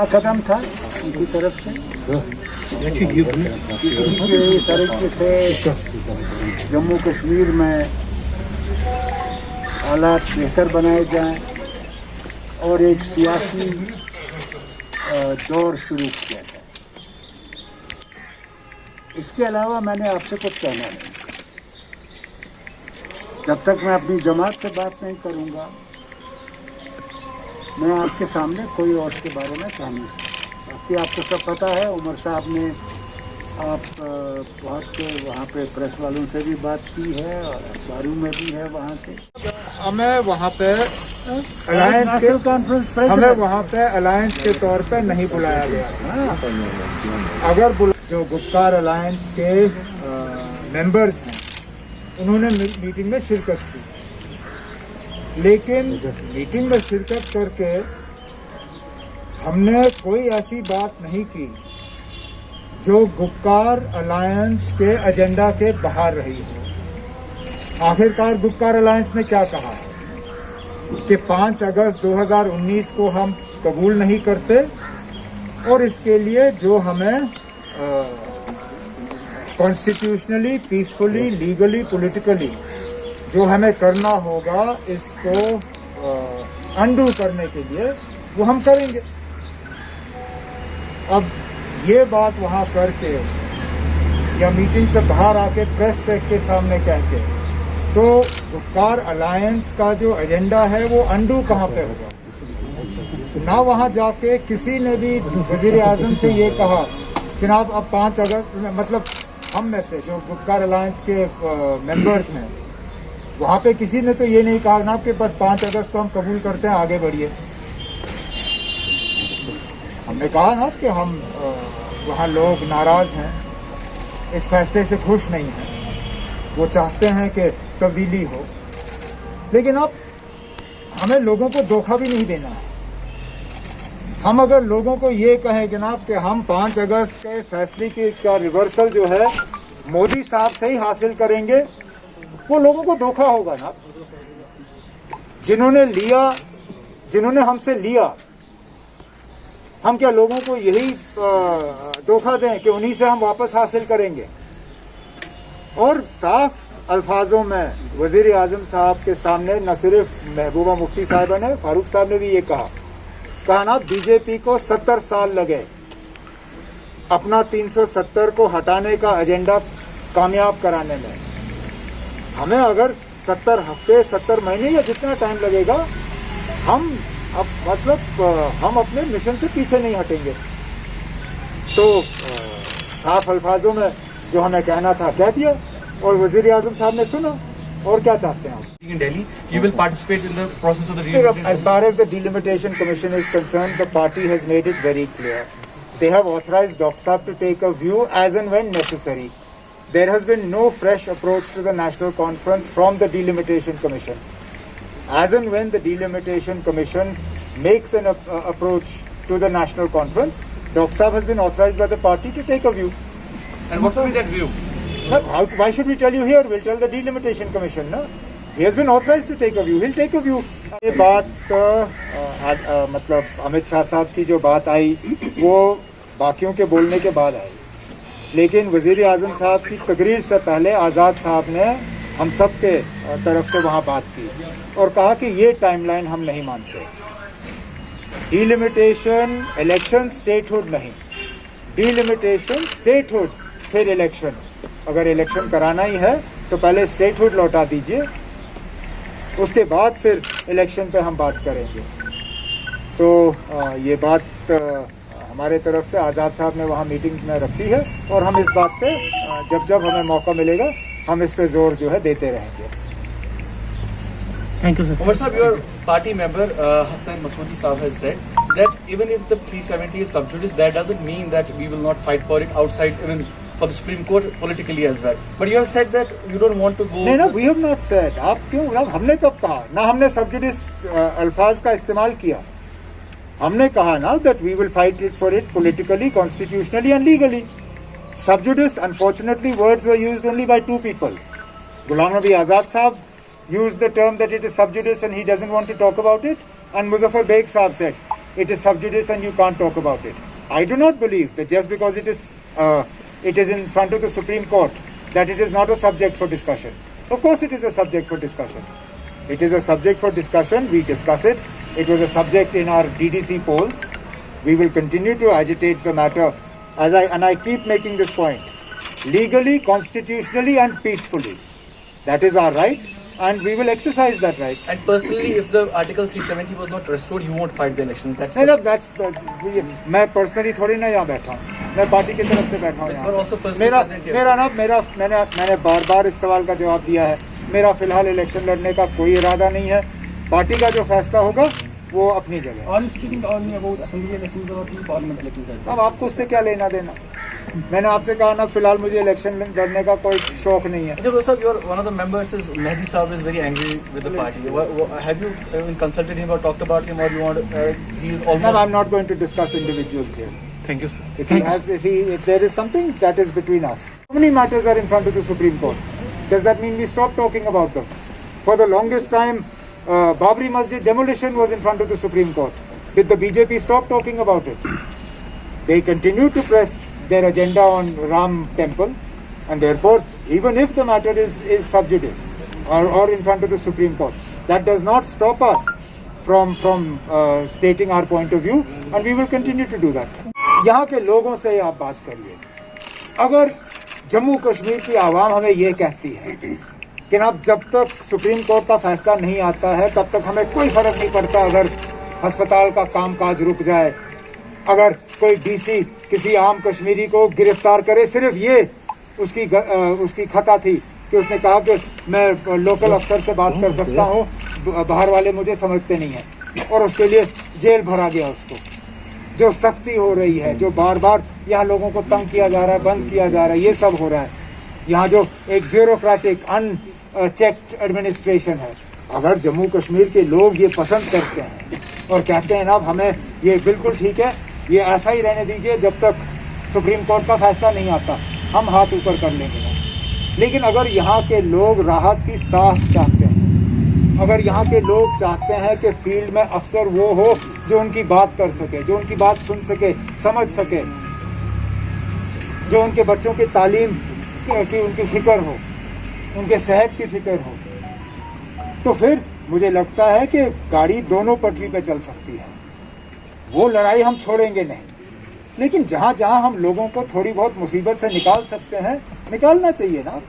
अच्छा कदम था उनकी तरफ से। इसी तरीके से जम्मू कश्मीर में हालात बेहतर बनाए जाएं और एक सियासी दौर शुरू किया जाए। इसके अलावा मैंने आपसे कुछ कहना नहीं। जब तक मैं अपनी जमात से बात नहीं करूंगा, मैं आपके सामने कोई और के बारे में कह नहीं सकता। बाकी आपको सब पता है, उमर साहब ने आप बहुत वहाँ पे प्रेस वालों से भी बात की है और अखबारों में भी है वहाँ से। हमें वहाँ पे अलायंस के कॉन्फ्रेंस हमें वहाँ पे अलायंस के तौर पे नहीं बुलाया गया। अगर जो गुप्कार अलायंस के मेंबर्स हैं उन्होंने मीटिंग में शिरकत की, लेकिन मीटिंग में शिरकत करके हमने कोई ऐसी बात नहीं की जो गुप्कार अलायंस के एजेंडा के बाहर रही हो। आखिरकार गुप्कार अलायंस ने क्या कहा कि 5 अगस्त 2019 को हम कबूल नहीं करते और इसके लिए जो हमें कॉन्स्टिट्यूशनली, पीसफुली, लीगली, पॉलिटिकली जो हमें करना होगा, इसको अंडू करने के लिए वो हम करेंगे। अब ये बात वहाँ करके या मीटिंग से बाहर आके प्रेस के सामने कह के, तो गुप्कार अलायंस का जो एजेंडा है वो अंडू कहाँ पे होगा? ना वहाँ जाके किसी ने भी वजीर आजम से ये कहा कि ना अब 5 अगस्त, मतलब हम में से जो गुप्कार अलायंस के मेंबर्स हैं वहाँ पे किसी ने तो ये नहीं कहा ना कि बस 5 अगस्त को हम कबूल करते हैं, आगे बढ़िए। हमने कहा ना कि हम वहाँ लोग नाराज़ हैं, इस फैसले से खुश नहीं हैं, वो चाहते हैं कि तब्दीली हो, लेकिन अब हमें लोगों को धोखा भी नहीं देना है। हम अगर लोगों को ये कहें जनाब कि हम 5 अगस्त के फैसले का रिवर्सल जो है मोदी साहब से ही हासिल करेंगे, वो लोगों को धोखा होगा ना। जिन्होंने हमसे लिया, हम क्या लोगों को यही धोखा दें कि उन्हीं से हम वापस हासिल करेंगे? और साफ अल्फाजों में वजीर आजम साहब के सामने न सिर्फ महबूबा मुफ्ती साहिबा ने, फारूक साहब ने भी ये कहा ना, बीजेपी को 70 साल लगे अपना 370 को हटाने का एजेंडा कामयाब कराने में। हमें अगर 70 हफ्ते, 70 महीने या जितना टाइम लगेगा, हम हम अपने मिशन से पीछे नहीं हटेंगे। तो साफ अल्फाजों में जो हमें कहना था कह दिया और वजीर आजम साहब ने सुना। और क्या चाहते हैं आप? In Delhi, you will participate in the process of the delimitation. As far as the delimitation commission is concerned, the party has made it very clear. They have authorized Dr. Saab to take a view as and when necessary. There has been no fresh approach to the National Conference from the Delimitation Commission. As and when the Delimitation Commission makes an approach to the National Conference, Dr. Saab has been authorized by the party to take a view. And what will be that view? Why should we tell you here? We'll tell the Delimitation Commission, no? He has been authorized to take a view. He'll take a view. ये बात मतलब अमित शाह साहब की जो बात आई वो बाकियों के बोलने के बाद आई, लेकिन वजीर आजम साहब की तकरीर से पहले आज़ाद साहब ने हम सब के तरफ से वहाँ बात की और कहा कि ये टाइमलाइन हम नहीं मानते। डिलिमिटेशन इलेक्शन, स्टेटहुड नहीं। डिलिमिटेशन स्टेटहुड, फिर इलेक्शन। अगर इलेक्शन कराना ही है तो पहले स्टेटहुड लौटा दीजिए, उसके बाद फिर इलेक्शन पे हम बात करेंगे। तो ये बात हमारे तरफ से आज़ाद साहब ने वहाँ मीटिंग में रखी है और हम इस बात पे जब हमें मौका मिलेगा हम इस पे जोर जो है देते रहेंगे। Thank you sir. Umar Saab, your party member Hasnain Masoodi Saab has said that even if the 370 is sub judice, that doesn't mean that we will not fight for it outside, even for the Supreme Court politically as well. But you have said that you don't want to go. नहीं, we have not said. आप क्यों? हमने कब कहा? ना हमने सब जुडिस अल्फाज का इस्तेमाल किया। हमने कहा ना that we will fight it for it politically, constitutionally and legally. Sub judice, unfortunately, words were used only by 2 people. Ghulam Nabi Azad Saab used the term that it is sub judice and he doesn't want to talk about it. And Muzaffar Beg Saab said it is sub judice and you can't talk about it. I do not believe that just because it is in front of the Supreme Court that it is not a subject for discussion. Of course it is a subject for discussion. It is a subject for discussion. We discuss it. It was a subject in our DDC polls. We will continue to agitate the matter and I keep making this point. Legally, constitutionally and peacefully. That is our right and we will exercise that right. And personally, if the Article 370 was not restored, you won't fight the elections. That's नहीं, that's मैं personally थोड़ी ना यहाँ बैठा हूँ, मैं party की तरफ से बैठा हूँ यहाँ। You're also personally present here. मैंने बार-बार इस सवाल का जवाब दिया है। मेरा फिलहाल इलेक्शन लड़ने का कोई इरादा नहीं है। पार्टी का जो फैसला होगा वो अपनी जगह। अब आपको उससे क्या लेना देना? मैंने आपसे कहा ना, फिलहाल मुझे इलेक्शन लड़ने का कोई शौक नहीं है। Sir, one of the members is Mehdi Saab is very angry with the party. Have you consulted him or talked about him, or you want? He is almost. No, I'm not going to discuss individuals here. Thank you, sir. If there is something that is between us, how many matters are in front of the Supreme Court? Does that mean we stop talking about them? For the longest time, Babri Masjid demolition was in front of the Supreme Court. Did the BJP stop talking about it? They continue to press their agenda on Ram Temple, and therefore, even if the matter is sub judice or in front of the Supreme Court, that does not stop us from stating our point of view, and we will continue to do that. यहाँ के लोगों से आप बात करिए। अगर जम्मू कश्मीर की आवाम हमें ये कहती है कि अब जब तक सुप्रीम कोर्ट का फैसला नहीं आता है तब तक हमें कोई फर्क नहीं पड़ता अगर अस्पताल का कामकाज रुक जाए, अगर कोई डीसी किसी आम कश्मीरी को गिरफ्तार करे, सिर्फ ये उसकी खता थी कि उसने कहा कि मैं लोकल अफसर से बात कर सकता हूँ, बाहर वाले मुझे समझते नहीं हैं, और उसके लिए जेल भरा गया उसको। जो सख्ती हो रही है, जो बार बार यहाँ लोगों को तंग किया जा रहा है, बंद किया जा रहा है, ये सब हो रहा है। यहाँ जो एक ब्यूरोक्रेटिक अनचेक्ड एडमिनिस्ट्रेशन है, अगर जम्मू कश्मीर के लोग ये पसंद करते हैं और कहते हैं ना हमें ये बिल्कुल ठीक है, ये ऐसा ही रहने दीजिए जब तक सुप्रीम कोर्ट का फैसला नहीं आता, हम हाथ ऊपर कर लेंगे। लेकिन अगर यहाँ के लोग राहत की सांस चाहते हैं, अगर यहाँ के लोग चाहते हैं कि फील्ड में अफसर वो हो जो उनकी बात कर सके, जो उनकी बात सुन सके, समझ सके, जो उनके बच्चों की तालीम की उनकी फिक्र हो, उनके सेहत की फिक्र हो, तो फिर मुझे लगता है कि गाड़ी दोनों पटरी पे चल सकती है। वो लड़ाई हम छोड़ेंगे नहीं, लेकिन जहाँ जहाँ हम लोगों को थोड़ी बहुत मुसीबत से निकाल सकते हैं, निकालना चाहिए ना।